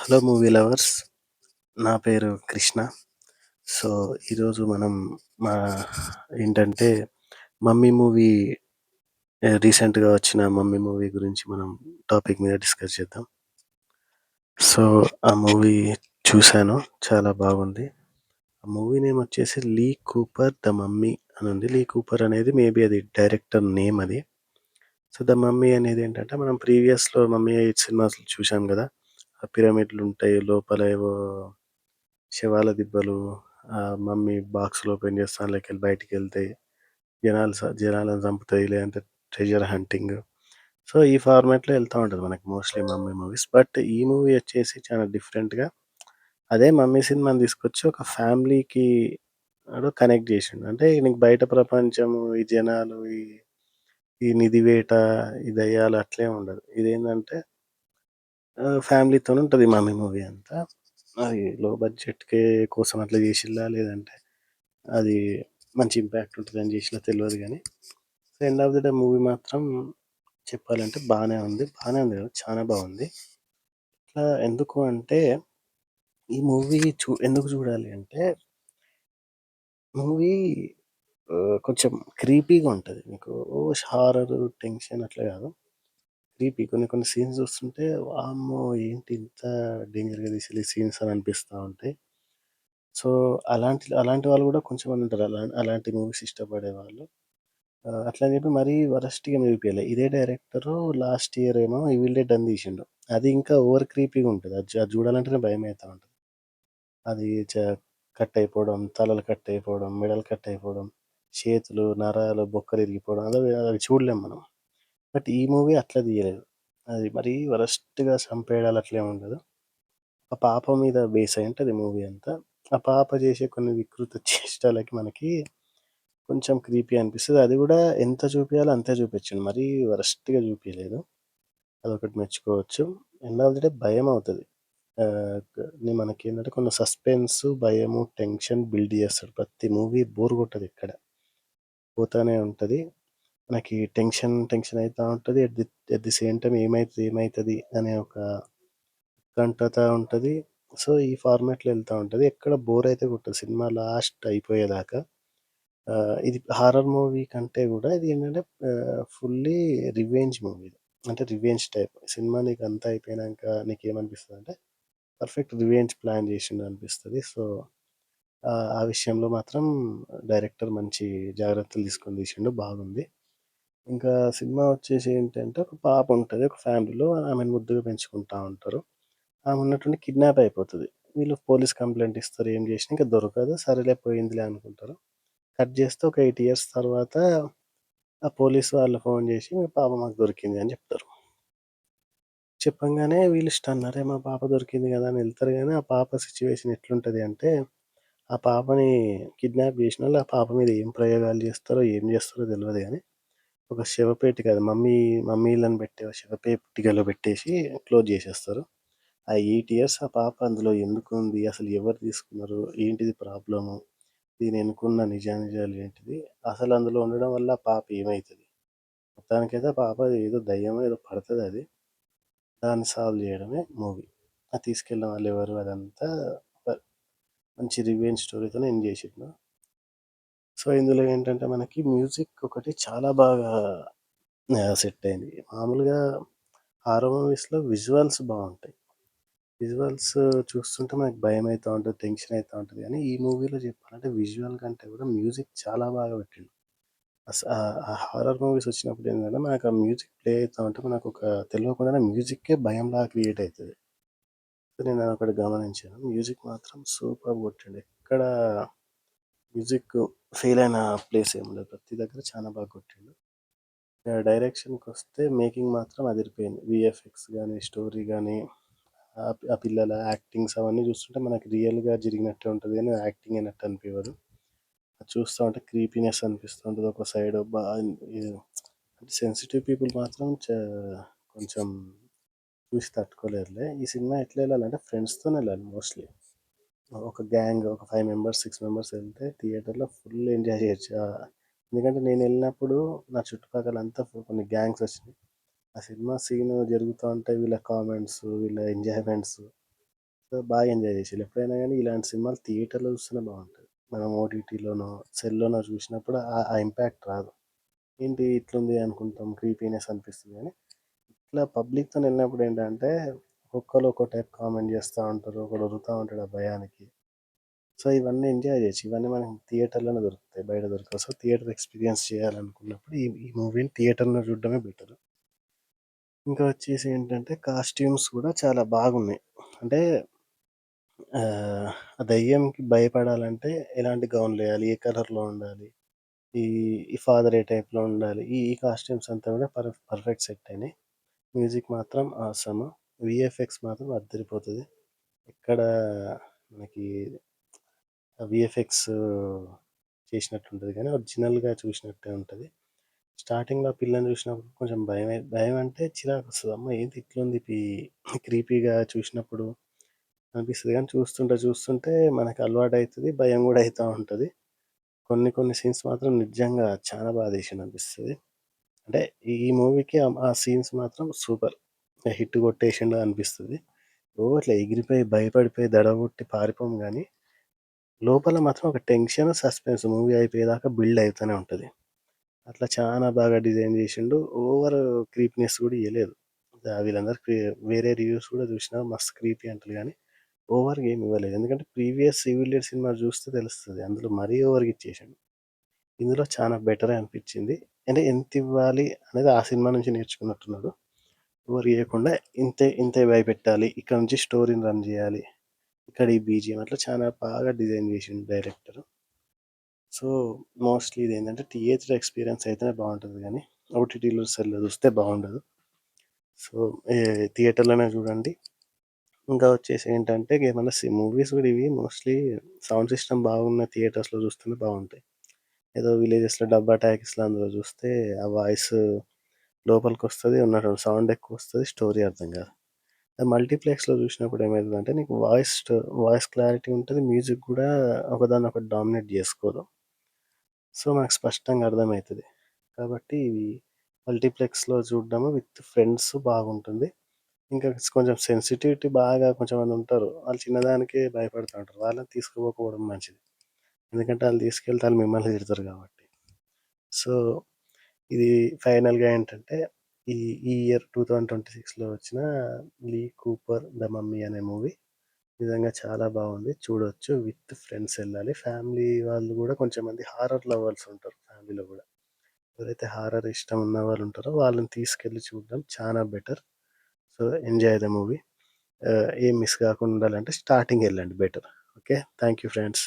Hello movie lovers. నా పేరు Krishna. So, ఈరోజు మనం మా ఏంటంటే 'మమ్మీ' మూవీ రీసెంట్‌గా వచ్చిన 'మమ్మీ' మూవీ గురించి మనం టాపిక్ మీద డిస్కస్ చేద్దాం. సో, ఆ మూవీ చూసాను. చాలా బాగుంది. ఆ మూవీ నేమ్ వచ్చేసి 'లీ కూపర్ ద మమ్మీ' అని ఉంది. 'లీ కూపర్' అనేది మేబీ అది డైరెక్టర్ నేమ్ అది. సో, 'ద మమ్మీ' అనేది ఏంటంటే మనం ప్రీవియస్‌లో 'మమ్మీ 8' సినిమాస్ చూసాం గదా! ఆ పిరమిడ్‌లుంటాయి. లోపల ఏవో శవాల దిబ్బలు, మమ్మీ బాక్స్‌లు ఓపెన్ చేస్తే అందులోకెళ్ళి బయటికెళ్తాయి. జనాలను చంపుతాయి. లేదంటే ట్రెజర్ హంటింగ్. సో, ఈ ఫార్మాట్‌లో ఎళ్తా ఉంటది మనకి మోస్ట్‌లీ 'మమ్మీ' మూవీస్. బట్ ఈ మూవీ వచ్చేసి చాలా డిఫరెంట్‌గా అదే 'మమ్మీ' సినిమాని తీసుకొచ్చి ఒక ఫ్యామిలీకి ఆడు కనెక్ట్ చేసిండు. అంటే నీకు బయట ప్రపంచము, ఈ జనాలు, ఈ నిధి వేట, ఈ దెయ్యాలు అట్లేం ఉండదు. ఇదేందంటే ఫ్యామిలీతోనుంటది 'మమ్మీ' మూవీ అంతా. అది లో బడ్జెట్‌కే కోసం అట్లా చేసిల్లా లేదంటే అది మంచి ఇంపాక్ట్ ఉంటదని చేసిల్లో తెలవదు గానీ, end of the day movie మాత్రం చెప్పాలంటే బానే ఉంది. బానే ఉంది కాదు, చానా బాగుంది. ఎందుకు అంటే ఈ మూవీ ఎందుకు చూడాలి అంటే మూవీ కొంచెం క్రీపీగా ఉంటది. మీకు హారర్, టెన్షన్ అట్లా కాదు. క్రీపీ కొన్ని కొన్ని సీన్స్ చూస్తుంటే వామ్మో! ఏంటి ఇంత డేంజర్‌గా తీసిల్లు ఈ సీన్స్ అని అనిపిస్తా ఉంటాయి. సో, అలాంటి వాళ్ళు కూడా కొంచెం మంది ఉంటారు. అలాంటి మూవీస్ ఇష్టపడేవాళ్ళు. అట్లని చెప్పి మరీ వరస్ట్‌గా ఏమి చూపియలే. ఇదే డైరెక్టరు లాస్ట్ ఇయర్ ఏమో 'ఈవిల్ డెడ్' అని తీసిండు. అది ఇంకా ఓవర్ క్రీపీగా ఉంటది. అది చూడాలంటేనే భయమైతా ఉంటది. అది కట్ అయిపోవడం, తలలు కట్ అయిపోవడం, మెడలు కట్ అయిపోవడం, చేతులు, నరాలు, బొక్కలు ఇరిగిపోవడం అవి చూడలేం మనం. బట్ ఈ మూవీ అట్లా తీయలేదు. అది మరీ వరస్ట్‌గా చంపేయడాలు అట్లేమి ఉండదు. ఆ పాప మీద బేస్ అయి ఉంటది మూవీ అంతా. ఆ పాప చేసే కొన్ని వికృత చేష్టలకి మనకి కొంచెం క్రీపీ అనిపిస్తది. అది గూడా ఎంత చూపియాలో అంతే చూపించిండు. మరీ వరస్ట్‌గా చూపియలేదు. అదొకటి మెచ్చుకోవచ్చు. ఎండ్ ఆఫ్ ది డే భయమవుతది. మనకేంటంటే కొన్ని సస్పెన్సు, భయము, టెన్షన్ బిల్డ్ చేస్తాడు. ప్రతి మూవీ బోర్ కొట్టదెక్కడ. పోతానే ఉంటది. మనకి టెన్షన్ అయితా ఉంటది. ఎట్ ది సేమ్ టైమ్ ఏమైతది అనే ఒక ఉత్కంఠత ఉంటది. సో, ఈ ఫార్మాట్‌లో ఎళ్తా ఉంటది. ఎక్కడ బోర్ అయితే కొట్టదు సినిమా లాస్ట్ అయిపోయేదాకా. ఇది హారర్ మూవీ కంటే గూడా ఇది ఏంటంటే ఫుల్లీ రివెంజ్ మూవీ ఇది. అంటే రివెంజ్ టైప్. సినిమా నీకంతా అయిపోయినంక నీకేమనిపిస్తదంటే పర్ఫెక్ట్ రివెంజ్ ప్లాన్ చేసిండనిపిస్తది. సో, ఆ విషయంలో మాత్రం డైరెక్టర్ మంచి జాగ్రత్తలు తీసుకొని తీసిండు. బాగుంది. ఇంకా సినిమా వచ్చేసి ఏంటంటే ఒక పాప ఉంటది. ఒక ఫ్యామిలీలో ఆమెను ముద్దుగా పెంచుకుంటా ఉంటారు. ఆమె ఉన్నట్టుండి కిడ్నాప్ అయిపోతది. వీళ్ళు పోలీస్ కంప్లెయింట్ ఇస్తారు. ఏం చేసినా ఇంక దొరకదు. సరేలే పోయిందిలే అనుకుంటారు. కట్ చేస్తే ఒక 8 ఇయర్స్ తర్వాత ఆ పోలీస్ వాళ్ళు ఫోను చేసి "మీ పాప మాకు దొరికింది" అని చెప్తారు. చెప్పంగానే వీళ్ళు స్టన్. అరే! మా పాప దొరికింది కదా! అని ఎళ్తారు గానీ ఆ పాప సిట్యుయేషన్ ఎట్లుంటది అంటే ఆ పాపని కిడ్నాప్ చేసినోళ్ళు ఆ పాప మీద ఏం ప్రయోగాలు చేస్తారో, ఏం చేస్తారో తెలవదు గానీ ఒక శవపేటిక అది మమ్మీలని పెట్టే శవపేటికలో పెట్టేసి క్లోజ్ చేసేస్తారు. ఆ 8 ఇయర్స్ ఆ పాప అందులో ఎందుకుంది? అసలు ఎవరు తీసుకున్నారు? ఏంటిది ప్రాబ్లము? దీని వెనకున్న నిజానిజాలు ఏంటిది? అసలు అందులో ఉండడం వల్ల ఆ పాప ఏమైతది? మొత్తానికైతే ఆ పాప ఏదో దయ్యమో ఏదో పడతదది. దాన్ని సాల్వ్ చేయడమే మూవీ. తీసుకెళ్ళిన వాళ్ళెవరు అదంతా ఒక మంచి రివెంజ్ స్టోరీతోని ఎండ్ చేసిండు. సో, ఇందులో ఏంటంటే మనకి మ్యూజిక్ ఒకటి చాలా బాగా సెట్ అయింది. మామూలుగా హారర్ మూవీస్‌లో విజువల్స్ బావుంటాయి. విజువల్స్ చూస్తుంటే మనకు భయమైతా ఉంటది, టెన్షన్ అయితా ఉంటది. కానీ ఈ మూవీలో చెప్పాలంటే విజువల్ కంటే కూడా మ్యూజిక్ చాలా బాగా పెట్టిండు. ఆ హారర్ మూవీస్ వచ్చినప్పుడు ఏంటంటే మనకు ఆ మ్యూజిక్ ప్లే అయితా ఉంటే మనకొక తెలవకుండానే మ్యూజిక్కే భయంలాగా క్రియేట్ అయితది. సో, నేను అదొకటి గమనించాను. మ్యూజిక్ మాత్రం సూపర్బ్ కొట్టిండు. ఎక్కడ మ్యూజిక్ ఫెయిల్ అయిన ప్లేస్ ఏమి లేదు. ప్రతి దగ్గర చాలా బాగా కొట్టిండు. డైరెక్షన్‌కొస్తే మేకింగ్ మాత్రం అదిరిపోయింది. వీఎఫ్ఎక్స్ గాని, స్టోరీ గాని, ఆ పిల్లల యాక్టింగ్స్ అవన్నీ చూస్తుంటే మనకి రియల్‌గా జరిగినట్టే ఉంటది గానీ, యాక్టింగ్ అయినట్టు అనిపియదు. అది చూస్తా ఉంటే క్రీపీనెస్ అనిపిస్తూ ఉంటది. ఒక సైడ్ ఈ సెన్సిటివ్ పీపుల్ మాత్రం కొంచెం చూసి తట్టుకోలేరులే. ఈ సినిమా ఎట్లా ఎళ్ళాలంటే ఫ్రెండ్స్‌తోనెళ్ళాలి మోస్ట్‌లీ. ఒక గ్యాంగ్ ఒక 5 మెంబర్స్, 6 మెంబర్స్ ఎళ్తే థియేటర్‌లో ఫుల్ ఎంజాయ్ చేయొచ్చు. ఎందుకంటే నేనెళ్ళినప్పుడు నా చుట్టుపక్కలంతా కొన్ని గ్యాంగ్స్ వచ్చినాయి. ఆ సినిమా సీన్ జరుగుతా ఉంటే వీళ్ళ కామెంట్స్, వీళ్ళ ఎంజాయ్‌మెంట్స్ సో, బాగా ఎంజాయ్ చేసిల్లు. ఎప్పుడైనా గానీ ఇలాంటి సినిమాలు థియేటర్‌లో చూస్తేనే బావుంటది. మనం ఓటీటీలోనో, సెల్‌లోనో చూసినప్పుడు ఆ ఇంపాక్ట్ రాదు. ఏంటి ఇట్లుంది అనుకుంటాం. క్రీపీనెస్ అనిపిస్తది గానీ, ఇట్లా పబ్లిక్‌తోనెళ్ళినప్పుడు ఏంటంటే, ఒక్కొక్కళ్ళు ఒక్కో టైప్ కామెంట్ చేస్తా ఉంటారు. ఒకడు ఒర్రుతా ఉంటాడు ఆ భయానికి. సో, ఇవన్నీ ఎంజాయ్ చేయొచ్చు. ఇవన్నీ మనకి థియేటర్‌లోనే దొరుకుతాయి. బయట దొరకవు. సో, థియేటర్ ఎక్స్‌పీరియన్స్ చేయాలనుకున్నప్పుడు ఈ ఈ మూవీని థియేటర్‌లో చూడడమే బెటర్. ఇంకా వచ్చేసి ఏంటంటే, కాస్ట్యూమ్స్ కూడా చాలా బాగున్నాయి. అంటే ఆ దెయ్యంకి భయపడాలంటే ఎలాంటి గౌన్‌లేయాలి? ఏ కలర్‌లో ఉండాలి? ఈ ఈ ఫాదర్ ఏ టైప్‌లో ఉండాలి? ఈ కాస్ట్యూమ్స్ అంతా కూడా పర్ఫెక్ట్ సెట్ అయినాయి. మ్యూజిక్ మాత్రం ఆసమ్. వీఎఫ్ఎక్స్ మాత్రం అద్దిరిపోతది. ఎక్కడ మనకి వీఎఫ్ఎక్స్ చేసినట్టుంటది గానీ, ఒరిజినల్‌గా చూసినట్టే ఉంటది. స్టార్టింగ్‌లో ఆ పిల్లని చూసినప్పుడు కొంచెం భయం అంటే చిరాకొస్తది. అమ్మ! ఏంటి ఇట్లుంది క్రీపీగా చూసినప్పుడు అనిపిస్తది గానీ, చూస్తుంటే మనకు అలవాటయితది. భయం గూడా అయితా ఉంటది. కొన్ని కొన్ని సీన్స్ మాత్రం నిజంగా చాలా బా తీసిండనిపిస్తది. అంటే ఈ మూవీకి ఆ సీన్స్ మాత్రం సూపర్. హిట్ కొట్టేసిండు అనిపిస్తది. ఇట్లా ఎగిరిపోయి, భయపడిపోయి, దడ కొట్టి పారిపోము గానీ, లోపల మాత్రం ఒక టెన్షన్, సస్పెన్స్ మూవీ అయిపోయేదాకా బిల్డ్ అయితూనే ఉంటది. అట్లా చానా బాగా డిజైన్ జేసిండు. ఓవర్ క్రీపీనెస్ గూడా ఇయ్యలేదు. వీళ్ళందరూ వేరే రివ్యూస్ గూడా చూసినా మస్తు క్రీపీ అంటారు గానీ, ఓవర్‌గా ఏమి ఇవ్వలేదు. ఎందుకంటే ప్రీవియస్ 'ఈవిల్ డెడ్' సినిమా చూస్తే తెలుస్తది. అందులో మరీ ఓవర్‌గా ఇచ్చేసిండు. ఇందులో చానా బెటరే అనిపిచ్చింది. అంటే ఎంతివ్వాలి అనేది ఆ సినిమా నుంచి నేర్చుకున్నట్టున్నాడు. ఓవర్ ఇయ్యకుండా ఇంతే భయపెట్టాలి. ఇక్కడ నుంచి స్టోరీని రన్ జేయాలి. ఇక్కడ ఈ బీజీఎం అట్లా చాలా బాగా డిజైన్ జేసిండు డైరెక్టర్. సో, మోస్ట్‌లీ ఇదేంటంటే థియేటర్ ఎక్స్‌పీరియన్స్ అయితేనే బావుంటది గానీ, ఓటీటీలో, సెల్‌లో చూస్తే బావుండదు. సో, థియేటర్‌లోనే చూడండి. ఇంకా వచ్చేసి ఏంటంటే ఏమన్నా మూవీస్ గూడా ఇవి మోస్ట్‌లీ సౌండ్ సిస్టమ్ బాగున్న థియేటర్స్‌లో చూస్తేనే బావుంటాయి. ఏదో విలేజెస్‌లో డబ్బా టాకీస్‌లో అందులో చూస్తే ఆ వాయిస్ లోపలికొస్తది. సౌండ్ ఎక్కువొస్తది. స్టోరీ అర్థం కాదు. మల్టీప్లెక్స్‌లో చూసినప్పుడు ఏమైతదంటే నీకు వాయిస్ క్లారిటీ ఉంటది. మ్యూజిక్ గూడా ఒకదాన్నొకటి డామినేట్ జేసుకోదు. సో, మనకు స్పష్టంగా అర్థమైతది. కాబట్టి ఇవి మల్టీప్లెక్స్‌లో చూడడము విత్ ఫ్రెండ్స్ బాగుంటుంది. ఇంకా కొంచెం సెన్సిటివిటీ బాగా కొంచెమందుంటారు. వాళ్ళు చిన్నదానికే భయపడతా ఉంటారు. వాళ్ళని తీసుకుపోకపోవడం మంచిది. ఎందుకంటే ఆళ్ళు తీసుకెళ్తే ఆళ్ళు మిమ్మల్ని తిడతారు కాబట్టి. సో, ఇది ఫైనల్‌గా ఏంటంటే ఈ ఈ ఇయర్ 2026లో వచ్చిన 'లీ కూపర్ ద మమ్మీ' అనే మూవీ నిజంగా చాలా బావుంది. చూడొచ్చు. విత్ ఫ్రెండ్స్ ఎళ్ళాలి. ఫ్యామిలీ వాళ్ళు గూడా కొంచెంమంది హారర్ లవర్స్ ఉంటారు ఫ్యామిలీలో గూడా. ఎవరైతే హారర్ ఇష్టం ఉన్నవాళ్ళు ఉంటారో వాళ్ళని తీసుకెళ్ళి చూడడం చానా better. So, enjoy the movie. ఏం మిస్ కాకుండా ఉండాలంటే స్టార్టింగ్ ఎళ్ళండి better. Okay. Thank you friends.